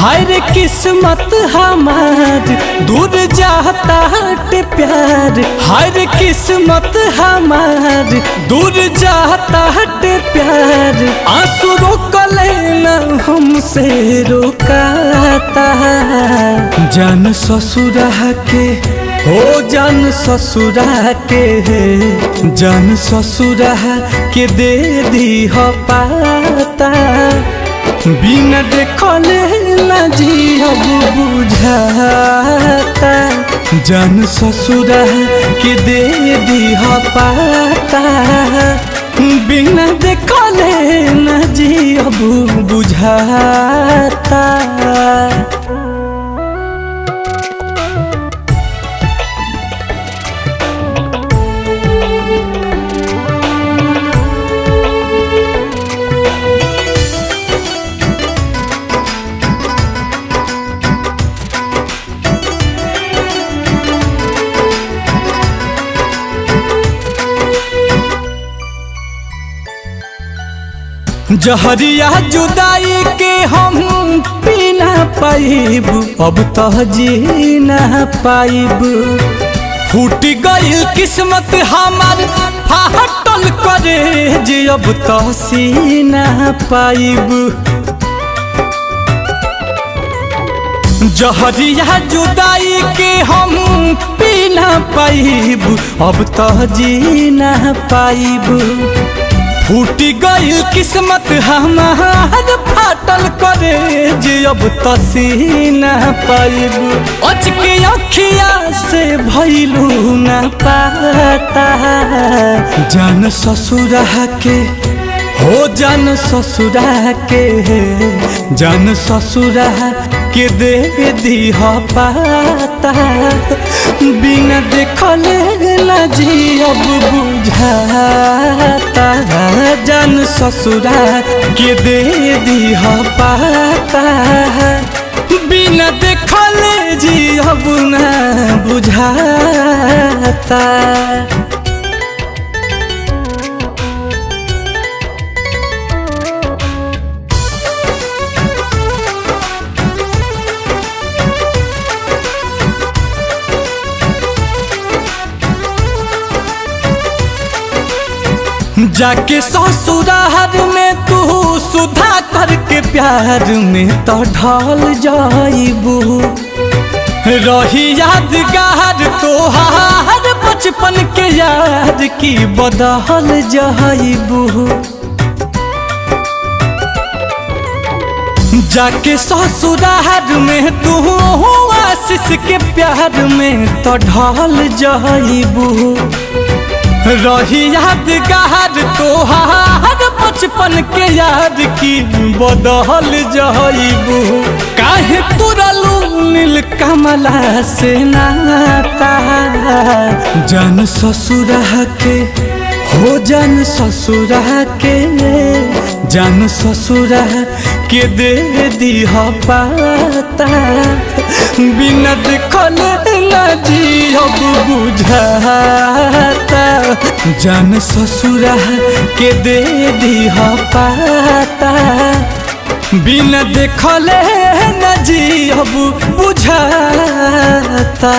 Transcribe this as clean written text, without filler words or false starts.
हाय रे किस्मत हमार दूर जाता हटे प्यार। हाय रे किस्मत हमार दूर जाता हटे प्यार। आंसू रोक लेना हमसे रोकाता। जान ससुरा के हो जान ससुरा के जान ससुरा के दे दी हो पाता। बिना देखले ना जियब बुझाता। जान ससुरा के दे दी हो पाता। बिना देखले ना जियब बुझाता। जहरिया जुदाई के हम पी ना पाइब। अब तो जी ना पाइब। फूट गई किस्मत हमार फाटल करे जे अब तो सी ना पाइब। जहरिया जुदाई के हम पी ना पाइब। अब तो जी ना पाइब। फूट गई किस्मत हमार फाटल करे जे अब तसी न पाइब। अच के अखिया से भइलू न पाता। जान ससुरा के हो जान ससुरा के जान ससुरा के दे दी हो पाता। बिना देखले ना जियब बुझाता। जान ससुरा के दे दी हो पाता। बिना देखले जियब ना बुझाता। जाके ससुराल में तू सुधा करके प्यार में तो ढल जाइबू। रही यादगार तोहार बचपन के याद की बदल जाइबू। जाके ससुराल में तू आशीष के प्यार में तो ढल जाइबू। रही यादगार तोहार बचपन के याद की बदल जाइबू। काहे तुरलू नील कमला से नाता। जान ससुरा के हो जान ससुरा के जान ससुरा के दे दी हो पाता। बिना देखले ना जियब बुझाता। जान ससुरा के दे दी हो पाता। बिना देखले ना जियब बुझाता।